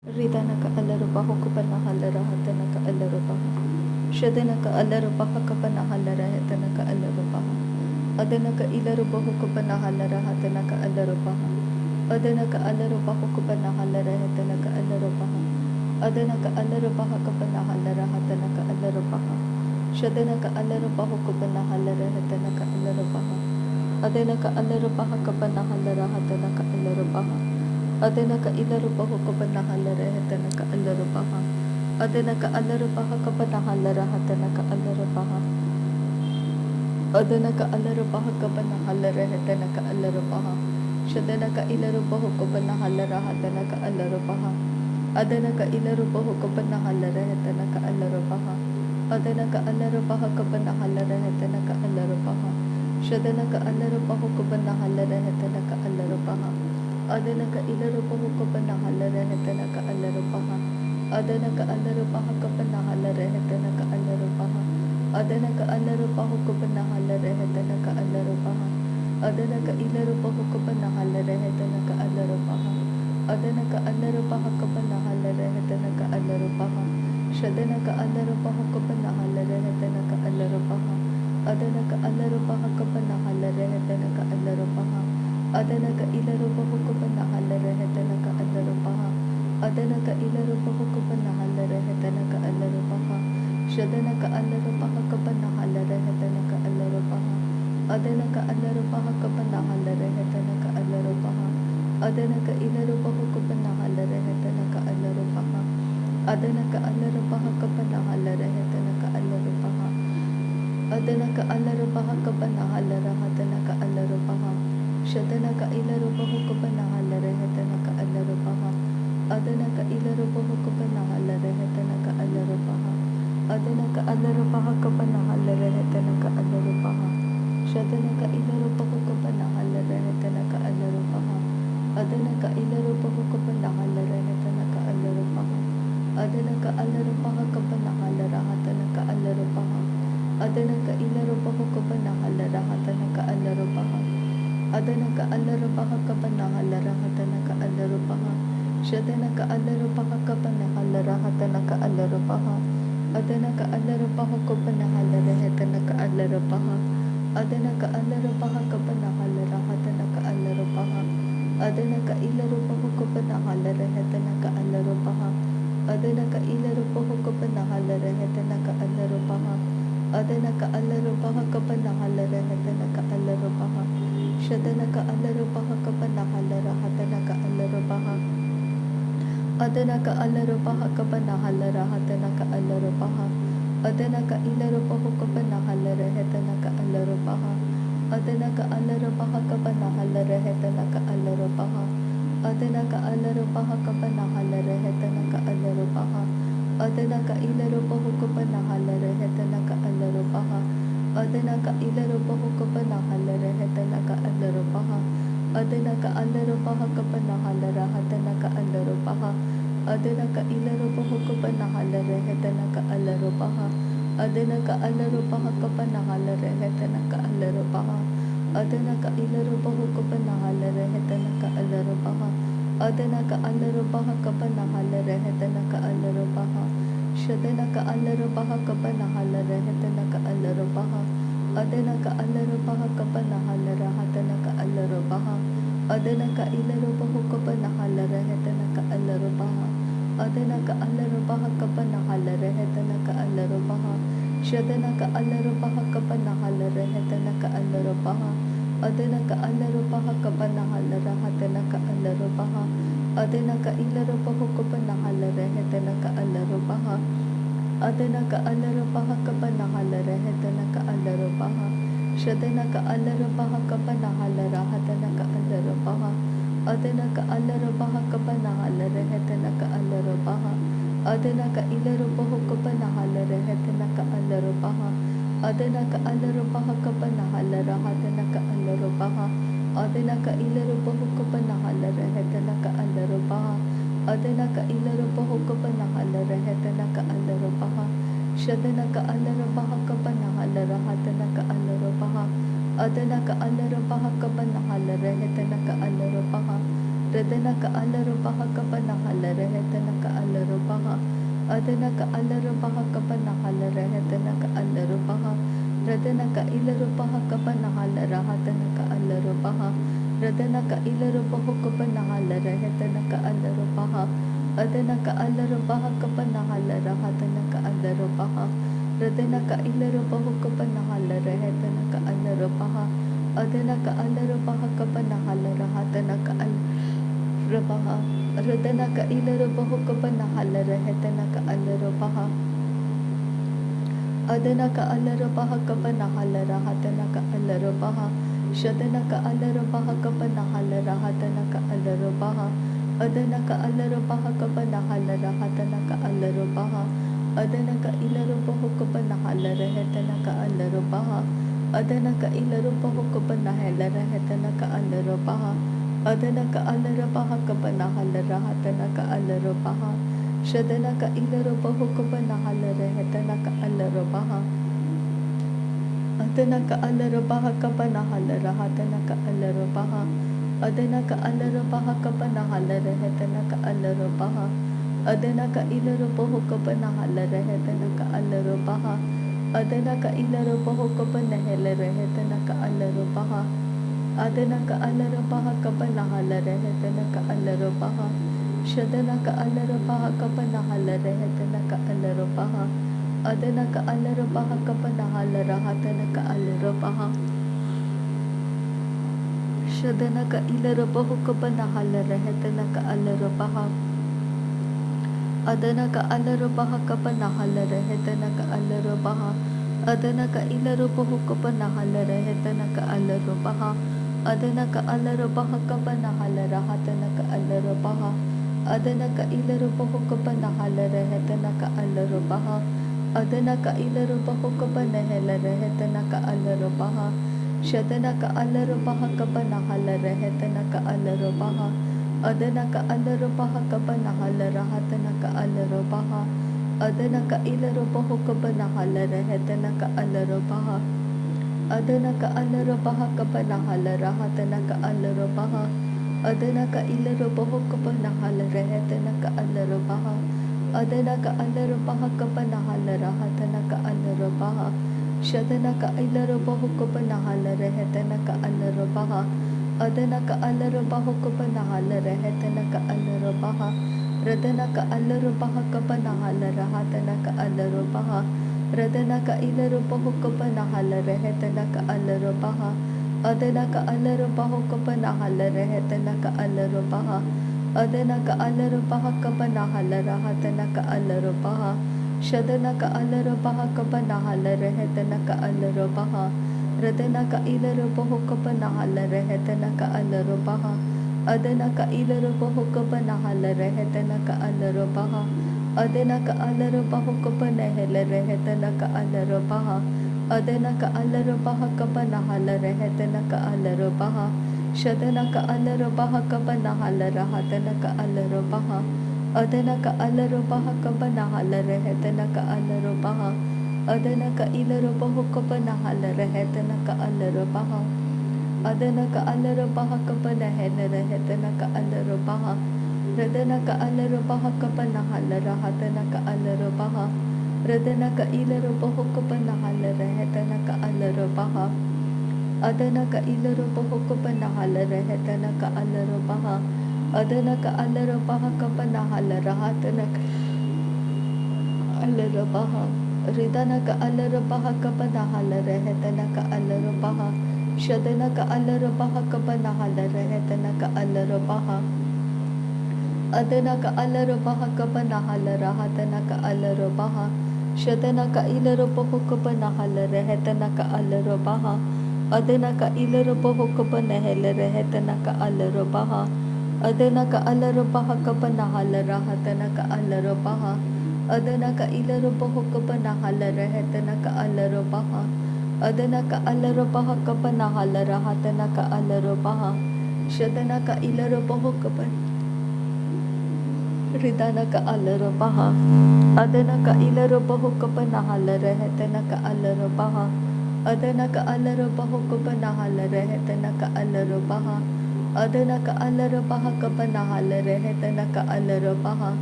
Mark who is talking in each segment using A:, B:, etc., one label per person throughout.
A: ರಿದನಕ ಅಲ್ಲರುಪ ಹುಕುಪನ ಹಲ್ಲರ ಹತನಕ ಅಲ್ಲರುಪ ಶದನಕ ಅಲ್ಲರುಪ ಹಕಪನ ಹಲ್ಲರ ಹತನಕ ಅಲ್ಲರುಪ ಅದನಕ ಇಲರುಪ ಹುಕುಪನ ಹಲ್ಲರ ಹತನಕ ಅಲ್ಲರುಪ ಅದನಕ ಅಲ್ಲರುಪ ಹುಕುಪನ ಹಲ್ಲರ ಹತನಕ ಅಲ್ಲರುಪ ಅದನಕ ಅಲ್ಲರುಪ ಹಕಪನ ಹಲ್ಲರ ಹತನಕ ಅಲ್ಲರುಪ ಶದನಕ ಅಲ್ಲರುಪ ಹುಕುಪನ ಹಲ್ಲರ ಹತನಕ ಅಲ್ಲರುಪ ಅದನಕ ಅಲ್ಲರುಪ ಹಕಪನ ಹಲ್ಲರ ಹತನಕ ಅಲ್ಲರುಪ ಅದನಕ ಇಲರುಪ ಹುಕುಪನ ಹಲ್ಲರ ಹತನಕ ಅಲ್ಲರುಪ ಅದನಕ ಅಲ್ಲರುಪ ಹಕಪನ ಹಲ್ಲರ ಹತನಕ ಅಲ್ಲರುಪ ಅದನಕ ಅಲ್ಲರುಪ ಹಕಪನ ಹಲ್ಲರ ಹತನಕ ಅಲ್ಲರುಪ ಶದನಕ ಇಲರುಪ ಹುಕುಪನ ಹಲ್ಲರ ಹತನಕ ಅಲ್ಲರುಪ ಅದನಕ ಇಲರುಪ ಹುಕುಪನ ಹಲ್ಲರ ಹತನಕ ಅಲ್ಲರುಪ ಅದನಕ ಅಲ್ಲರುಪ ಹಕಪನ ಹಲ್ಲರ ಹತನಕ ಅಲ್ಲರುಪ ಶದನಕ ಅಲ್ಲರುಪ ಹುಕುಪನ ಹಲ್ಲರ ಹತನಕ ಅಲ್ಲರುಪ ಅದನಕ ಇಲರುಪ ಹುಕುಪನ ಹಲ್ಲರ ಹತನಕ ಅಲ್ಲರುಪ ಅದನಕ ಅಲ್ಲರುಪ ಹಕಪನ ಹಲ್ಲರ ಹತನಕ ಅಲ್ಲರುಪ ಅದನಕ ಅಲ್ಲರುಪ ಹುಕುಪನ ಹಲ್ಲರ ಹತನಕ ಅಲ್ಲರುಪ ಅದನಕ ಇಲರುಪ ಹುಕುಪನ ಹಲ್ಲರ ಹತನಕ ಅಲ್ಲರುಪ ಅದನಕ ಅಲ್ಲರುಪ ಹಕಪನ ಹಲ್ಲರ ಹತನಕ ಅಲ್ಲರುಪ ಶದನಕ ಅಲ್ಲರುಪ ಹುಕುಪನ ಹಲ್ಲರ ಹತನಕ ಅಲ್ಲರುಪ ಅದನಕ ಅಲ್ಲರುಪ ಹಕಪನ ಹಲ್ಲರ ಹತನಕ ಅಲ್ಲರುಪ ಅದನಕ ಇಲರುಪ ಹುಕುಪನ ಹಲ್ಲರ ಹತನಕ ಅಲ್ಲರುಪ ಅದನಕ ಇಲರುಪ ಹುಕುಪನ ಹಲ್ಲರ ಹತನಕ ಅಲ್ಲರುಪ ಶದನಕ ಅಲ್ಲರುಪ ಹಕಪನ ಹಲ್ಲರ ಹತನಕ ಅಲ್ಲರುಪ ಅದನಕ ಅಲ್ಲರುಪ ಹಕಪನ ಹಲ್ಲರ ಹತನಕ ಅಲ್ಲರುಪ ಅದನಕ ಇಲರುಪ ಹುಕುಪನ ಹಲ್ಲರ ಹತನಕ ಅಲ್ಲರುಪ ಅದನಕ ಅಲ್ಲರುಪ ಹಕಪನ ಹಲ್ಲರ ಹತನಕ ಅಲ್ಲರುಪ ಅದನಕ ಅಲ್ಲರುಪ ಹಕಪನ ಹಲ್ಲರ ಹತನಕ ಅಲ್ಲರುಪ ಶದನಕ ಇಲರುಪ ಹುಕುಪನ ಹಲ್ಲರ ಹತನಕ ಅಲ್ಲರುಪ ಅದನಕ ಇಲರುಪ ಹುಕುಪನ ಹಲ್ಲರ ಹತನಕ ಅಲ್ಲರುಪ ಅದನಕ ಅಲ್ಲರುಪ ಹಕಪನ ಹಲ್ಲರ ಹತನಕ ಅಲ್ಲರುಪ ಶದನಕ ಇಲರುಪ ಹುಕುಪನ ಹಲ್ಲರ ಹತನಕ ಅಲ್ಲರುಪ ಅದನಕ ಇಲರುಪ ಹುಕುಪನ ಹಲ್ಲರ ಹತನಕ ಅಲ್ಲರುಪ ಅದನಕ ಅಲ್ಲರುಪ ಹಕಪನ ಹಲ್ಲರ ಹತನಕ ಅಲ್ಲರುಪ ಅದನಕ ಇಲರುಪ ಹುಕುಪನ ಹಲ್ಲರ ಹತನಕ ಅಲ್ಲರುಪ ಅದನಕ ಅಲ್ಲರುಪ ಹಕಪನ ಹಲ್ಲರ ಹತನಕ ಅಲ್ಲರುಪ ಶದನಕ ಅಲ್ಲರುಪ ಹಕಪನ ಹಲ್ಲರ ಹತನಕ ಅಲ್ಲರುಪ ಅದನಕ ಅಲ್ಲರುಪ ಹುಕುಪನ ಹಲ್ಲರ ಹತನಕ ಅಲ್ಲರುಪ ಅದನಕ ಅಲ್ಲರುಪ ಹಕಪನ ಹಲ್ಲರ ಹತನಕ ಅಲ್ಲರುಪ ಅದನಕ ಇಲರುಪ ಹುಕುಪನ ಹಲ್ಲರ ಹತನಕ ಅಲ್ಲರುಪ ಅದನಕ ಇಲರುಪ ಹುಕುಪನ ಹಲ್ಲರ ಹತನಕ ಅಲ್ಲರುಪ ಅದನಕ ಅಲ್ಲರುಪ ಹಕಪನ ಹಲ್ಲರ ಹತನಕ ಅಲ್ಲರುಪ ಶದನಕ ಅಲ್ಲರುಪ ಹಕಪನ ಹಲ್ಲರ ಹತನಕ ಅಲ್ಲರುಪ ಅದನಕ ಅಲ್ಲರುಪ ಹಕಪನ ಹಲ್ಲರ ಹತನಕ ಅಲ್ಲರುಪ ಅದನಕ ಇಲರುಪ ಹುಕುಪನ ಹಲ್ಲರ ಹತನಕ ಅಲ್ಲರುಪ ಅದನಕ ಅಲ್ಲರುಪ ಹಕಪನ ಹಲ್ಲರ ಹತನಕ ಅಲ್ಲರುಪ ಅದನಕ ಅಲ್ಲರುಪ ಹಕಪನ ಹಲ್ಲರ ಹತನಕ ಅಲ್ಲರುಪ ಅದನಕ ಇಲರುಪ ಹುಕುಪನ ಹಲ್ಲರ ಹತನಕ ಅಲ್ಲರುಪ ಅದನಕ ಇಲರುಪ ಹುಕುಪನ ಹಲ್ಲರ ಹತನಕ ಅಲ್ಲರುಪ ಅದನಕ ಅಲ್ಲರುಪ ಹಕಪನ ಹಲ್ಲರ ಹತನಕ ಅಲ್ಲರುಪ ಅದನಕ ಇಲರುಪ ಹುಕುಪನ ಹಲ್ಲರ ಹತನಕ ಅಲ್ಲರುಪ ಅದನಕ ಅಲ್ಲರುಪ ಹಕಪನ ಹಲ್ಲರ ಹತನಕ ಅಲ್ಲರುಪ ಅದನಕ ಇಲರುಪ ಹುಕುಪನ ಹಲ್ಲರ ಹತನಕ ಅಲ್ಲರುಪ ಅದನಕ ಅಲ್ಲರುಪ ಹಕಪನ ಹಲ್ಲರ ಹತನಕ ಅಲ್ಲರುಪ ಶದನಕ ಅಲ್ಲರುಪ ಹಕಪನ ಹಲ್ಲರ ಹತನಕ ಅಲ್ಲರುಪ ಅದನಕ ಅಲ್ಲರುಪ ಹಕಪನ ಹಲ್ಲರ ಹತನಕ ಅಲ್ಲರುಪ ಅದನಕ ಇಲರುಪ ಹುಕುಪನ ಹಲ್ಲರ ಹತನಕ ಅಲ್ಲರುಪ ಅದನಕ ಅಲ್ಲರುಪ ಹಕಪನ ಹಲ್ಲರ ಹತನಕ ಅಲ್ಲರುಪ ಶದನಕ ಅಲ್ಲರುಪ ಹಕಪನ ಹಲ್ಲರ ಹತನಕ ಅಲ್ಲರುಪ ಅದನಕ ಅಲ್ಲರುಪ ಹಕಪನ ಹಲ್ಲರ ಹತನಕ ಅಲ್ಲರುಪ ಅದನಕ ಇಲರುಪ ಹುಕುಪನ ಹಲ್ಲರ ಹತನಕ ಅಲ್ಲರುಪ ಅದನಕ ಅಲ್ಲರುಪ ಹಕಪನ ಹಲ್ಲರ ಹತನಕ ಅಲ್ಲರುಪ ಶದನಕ ಅಲ್ಲರುಪ ಹಕಪನ ಹಲ್ಲರ ಹತನಕ ಅಲ್ಲರುಪ ಅದನಕ ಅಲ್ಲರುಪ ಹಕಪನ ಹಲ್ಲರ ಹತನಕ ಅಲ್ಲರುಪ ಅದನಕ ಇಲರುಪ ಹುಕುಪನ ಹಲ್ಲರ ಹತನಕ ಅಲ್ಲರುಪ ಅದನಕ ಅಲ್ಲರುಪ ಹಕಪನ ಹಲ್ಲರ ಹತನಕ ಅಲ್ಲರುಪ ಅದನಕ ಇಲರುಪ ಹುಕುಪನ ಹಲ್ಲರ ಹತನಕ ಅಲ್ಲರುಪ ಅದನಕ ಇಲರುಪ ಹುಕುಪನ ಹಲ್ಲರ ಹತನಕ ಅಲ್ಲರುಪ ಶದನಕ ಅಲ್ಲರುಪ ಹಕಪನ ಹಲ್ಲರ ಹತನಕ ಅಲ್ಲರುಪ ಅದನಕ ಅಲ್ಲರುಪ ಹಕಪನ ಹಲ್ಲರ ಹತನಕ ಅಲ್ಲರುಪ Radana ka alarubaha kapanahala rehetana ka alarubaha. Adana ka alarubaha kapanahala rehetana ka alarubaha. Radana ka ilarubaha kapanahala rahatana ka alarubaha. Radana ka ilarubaho kapanahala rehetana ka alarubaha. Adana ka alarubaha kapanahala rahatana ka alarubaha. Radana ka ilarubaho kapanahala rehetana ka alarubaha. Adana ka alarubaha kapanahala rahatana ka alarubaha. Radana ka ilarubaho kapanahala rehetana ka alarubaha. Adana ka alarubaha kapanahala rahatana ka alarubaha. Shadana ka alarubaha kapanahala rahatana ka alarubaha. Adana ka alarubaha kapanahala rahatana ka alarubaha. Adana ka ilarubaho kapanahala rehetana ka alarubaha. Adana ka ilarubaho kapanahala rehetana ka alarubaha. Adana ka alarubaha kapanahala rahatana ka alarubaha. Shadana ka ilarubaho kapanahala rehetana ka alarubaha. Adana ka alarubaha kapanahala rahatana ka alarubaha. Adana ka alarubaha kapanahala rehetana ka alarubaha. Adana ka ilarubaho kapanahala rehetana ka alarubaha. Adana ka ilarubaho kapanahala rehetana ka alarubaha. Adana ka alarubaha kapanahala rehetana ka alarubaha. Shadana ka alarubaha kapanahala rehetana ka alarubaha. Adana ka alarubaha kapanahala rahatana ka alarubaha. Shadana ka ilarubaho kapanahala rehetana ka alarubaha. Adana ka alarubaha kapanahala rehetana ka alarubaha. Adana ka ilarubaho kapanahala rehetana ka alarubaha. Adana ka alarubaha kapanahala rahatana ka alarubaha. Adana ka ilarubaho kapanahala rehetana ka alarubaha. Adana ka ilarubaho kapanahala rehetana ka alarubaha. Shadana ka alarubaha kapanahala rehetana ka alarubaha. Adana ka alarubaha kapanahala rahatana ka alarubaha. Adana ka ilarubaho kapanahala rehetana ka alarubaha. Adana ka alarubaha kapanahala rahatana ka alarubaha. Adana ka ilarubaho kapanahala rehetana ka alarubaha. Adana ka alarubaha kapanahala rahatana ka alarubaha. Shadana ka ilarubaho kapanahala rehetana ka alarubaha. Adana ka alarubaho kapanahala rehetana ka alarubaha. Radana ka alarubaha kapanahala rahatana ka alarubaha. Radana ka ilarubaho kapanahala rehetana ka alarubaha. Adana ka alarubaho kapanahala rehetana ka alarubaha. Adana ka alarubaha kapanahala rahatana ka alarubaha. Shadana ka alarubaha kapanahala rehetana ka alarubaha. Radana ka ilarubaho kapanahala rehetana ka alarubaha. Adana ka ilarubaho kapanahala rehetana ka alarubaha. Adana ka alarubaho kapanahala rehetana ka alarubaha. Adana ka alarubaha kapanahala rehetana ka alarubaha. Shadana ka alarubaha kapanahala rahatana ka alarubaha. Adana ka alarubaha kapanahala rehetana ka alarubaha. Adana ka ilarubaho kapanahala rehetana ka alarubaha. Adana ka alarubaha kapanahala rehetana ka alarubaha. Radana ka alarubaha kapanahala rahatana ka alarubaha. Radana ka ilarubaho kapanahala rehetana ka alarubaha. Adana ka ilarubaho kapanahala rehetana ka alarubaha. Adana ka alarubaha kapanahala rahatana ka alarubaha. Ridana ka alarubaha kapanahala rehetana ka alarubaha. Shadana ka alarubaha kapanahala rehetana ka alarubaha. Adana ka alarubaha kapanahala rahatana ka alarubaha. Shadana ka ilarubaho kapanahala rehetana ka alarubaha. Adana ka ilarubaho kapanahala rehetana ka alarubaha. Adana ka alarubaha kapanahala rahatana ka alarubaha. Adana ka ilarubaho kapanahala rehetana ka alarubaha. Adana ka alarubaha kapanahala rahatana ka alarubaha. Shadana ka ilarubaho kapanahala Ridana ka alarubaha. Adana ka ilarubaho kapanahala rehetana ka alarubaha. Adana ka alarubaho kapanahala rehetana ka alarubaha. Adana ka alarabaha kabanahala rehetana ka alarabaha.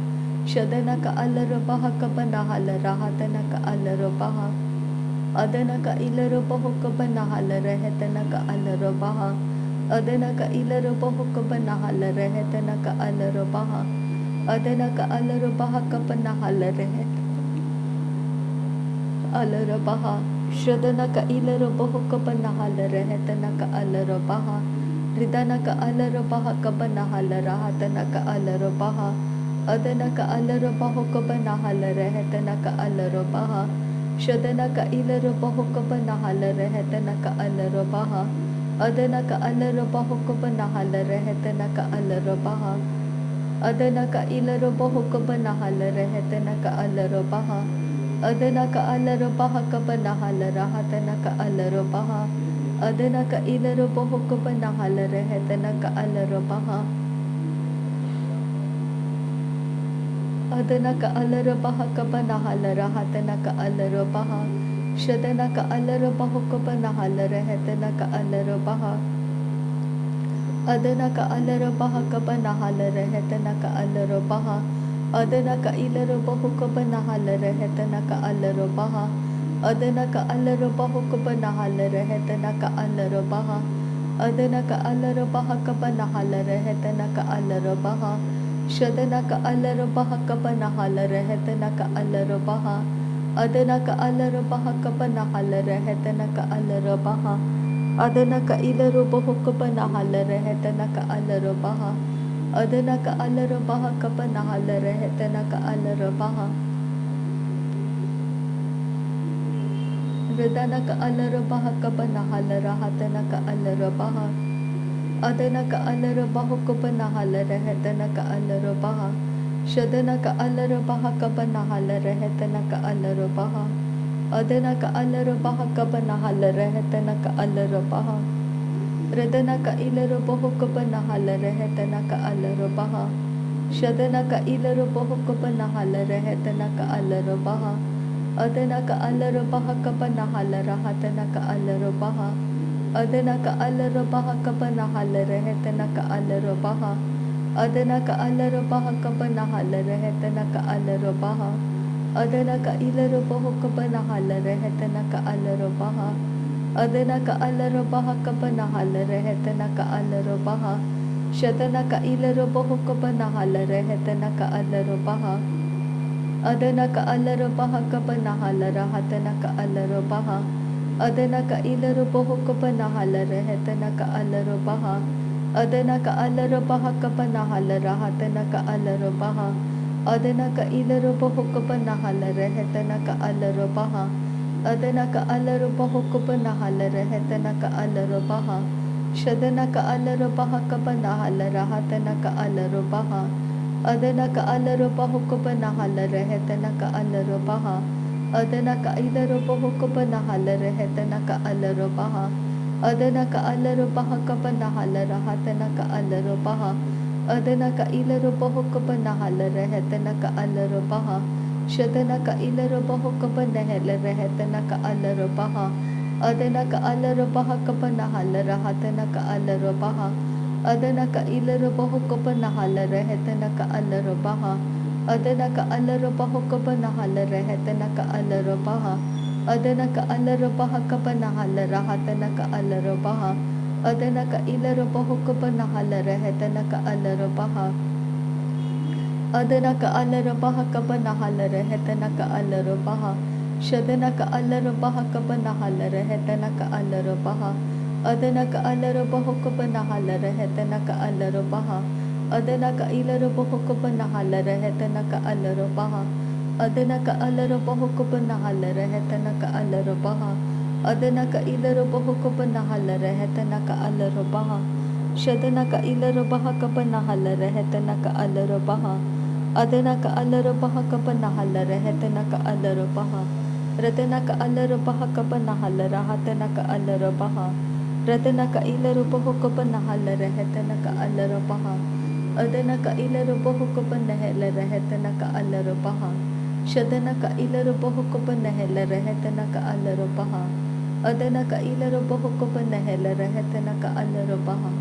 A: Shadana ka alarabaha kabanahala rahatana ka alarabaha. Adana ka ilarabaho kabanahala rehetana ka alarabaha. Adana ka ilarabaho kabanahala rehetana ka alarabaha. Adana ka alarabaha kabanahala rehet alarabaha. Shadana ka ilarabaho kabanahala rehetana ka alarabaha. Ridana ka alarabaha kabanahala rahatana ka alarabaha. Adana ka alarabaho kabanahala rehetana ka alarabaha. Shadana ka ilarabaho kabanahala rehetana ka alarabaha. Adana ka alarabaho kabanahala rehetana ka alarabaha. Adana ka ilarabaho kabanahala rehetana ka alarabaha. Adana ka alarabaha kabanahala rahatana ka alarabaha. Adana ka ilarabaho kabanahala rehetana ka alarabaha. Adana ka alarabaha kabanahala rahatana ka alarabaha. Shadana ka alarabaho kabanahala rehetana ka alarabaha. Adana ka alarabaha kabanahala rehetana ka alarabaha. Adana ka ilarabaho kabanahala rehetana ka alarabaha. Adana ka alarabaho kabanahala rehetana ka alarabaha. Adana ka alarabaha kabanahala rehetana ka alarabaha. Shadana ka alarabaha kabanahala rehetana ka alarabaha. Adana ka alarabaha kabanahala rehetana ka alarabaha. Adana ka ilarabaho kabanahala rehetana ka alarabaha. Adana ka alarabaha kabanahala rehetana ka alarabaha. Radana ka alarabaha kabanahala rahatana ka alarabaha. Adana ka alarabaho kabanahala rehetana ka alarabaha. Shadana ka alarabaha kabanahala rehetana ka alarabaha. Adana ka alarabaha kabanahala rehetana ka alarabaha. Radana ka ilarabaho kabanahala rehetana ka alarabaha. Shadana ka ilarabaho kabanahala rehetana ka alarabaha. Adana ka alarabaha kabanahala rahatana ka alarabaha. Adana ka alarabaha kabanahala rehetana ka alarabaha. Adana ka alarabaha kabanahala rehetana ka alarabaha. Adana ka ilarabaho kabanahala rehetana ka alarabaha. Adana ka alarabaha kabanahala rehetana ka alarabaha. Shadana ka ilarabaho kabanahala rehetana ka alarabaha. Adana ka alarabaha kabanahala rahatana ka alarabaha. Adana ka ilarabaho kabanahala rehetana ka alarabaha. Adana ka alarabaha kabanahala rahatana ka alarabaha. Adana ka ilarabaho kabanahala rehetana ka alarabaha. Adana ka alarabaho kabanahala rehetana ka alarabaha. Shadana ka alarabaha kabanahala rahatana ka alarabaha. Adana ka alarabaho kabanahala rehetana ka alarabaha. Adana ka ilarabaho kabanahala rehetana ka alarabaha. Adana ka alarabaha kabanahala rahatana ka alarabaha. Adana ka ilarabaho kabanahala rehetana ka alarabaha. Shadana ka ilarabaho kabanahala rehetana ka alarabaha. Adana ka alarabaha kabanahala rahatana ka alarabaha. Adana ka ilarabaho kabanahala rehetana ka alarabaha. Adana ka alarabaho kabanahala rehetana ka alarabaha. Adana ka alarabaha kabanahala rahatana ka alarabaha. Adana ka ilarabaho kabanahala rehetana ka alarabaha. Adana ka alarabaha kabanahala rehetana ka alarabaha. Shadana ka alarabaha kabanahala rehetana ka alarabaha. Adana ka alarabaho kabanahala rehetana ka alarabaha. Adana ka ilarabaho kabanahala rehetana ka alarabaha. Adana ka alarabaho kabanahala rehetana ka alarabaha. Adana ka ilarabaho kabanahala rehetana ka alarabaha. Shadana ka ilarabaha kabanahala rehetana ka alarabaha. Adana ka alarabaha kabanahala rehetana ka alarabaha. Radana ka alarabaha kabanahala rahatana ka alarabaha. Radana ka ilarabaho kabanahala rehetana ka alarabaha. Adana ka ilarabaho kabanahala rehetana ka alarabaha. Shadana ka ilarabaho kabanahala rehetana ka alarabaha. Adana ka ilarabaho kabanahala rehetana ka alarabaha.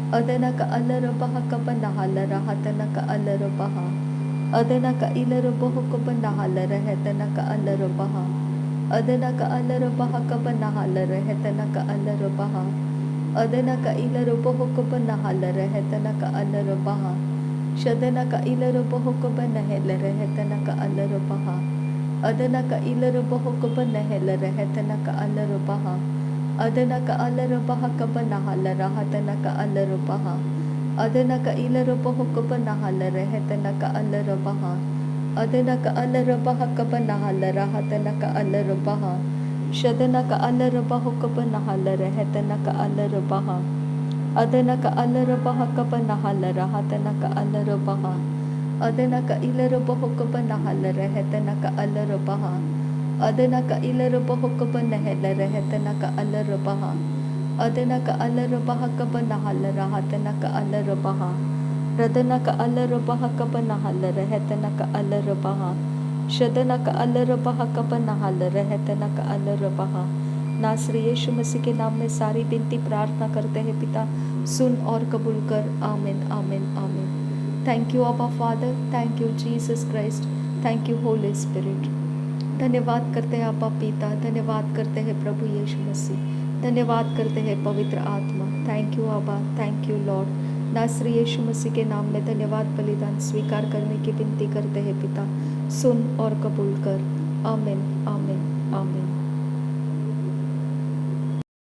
A: Adana ka alarabaha ka banahala rahatana ka alarabaha. Adana ka ilarabaho ka banahala rahatana ka alarabaha. Adana ka alarabaha ka banahala rahatana ka alarabaha. Adana ka ilarabaho ka banahala rahatana ka alarabaha. Shadana ka ilarabaho ka banahela rahatana ka alarabaha. Adana ka ilarabaho ka banahela rahatana ka alarabaha. Adana ka alarabaha ka banahala rahatana ka alarabaha. Adana ka ilarabaho ka banahala rahatana ka alarabaha. Adana ka alarabaha ka banahala rahatana ka alarabaha. Shadana ka alarabaho ka banahala rahatana ka alarabaha. Adana ka alarabaha ka banahala rahatana ka alarabaha. Adana ka ilarabaho ka banahala rahatana ka alarabaha. Adana ka ilarabaho ka banahela rahatana ka alarabaha. Adana ka alarabaha ka banahala rahatana ka alarabaha. Radana ka alarabaha ka banahala rahatana ka alarabaha. Shadana का अलरबाहा का बनाहल रहतना का अलरबाहा। नासरी यीशु मसीह के नाम में सारी विनती प्रार्थना करते हैं पिता, सुन और कबूल कर। आमीन आमीन आमीन। थैंक यू अबा father, thank you Jesus Christ, thank you Holi spirit. धन्यवाद करते हैं अबा पिता, धन्यवाद करते हैं प्रभु यीशु मसीह, धन्यवाद करते हैं पवित्र आत्मा। थैंक यू अबा, थैंक यू लॉर्ड। नासरी यीशु मसीह के नाम में धन्यवाद बलिदान स्वीकार करने की विनती करते हैं पिता, सुन और कबूल कर। आमीन आमीन आमीन।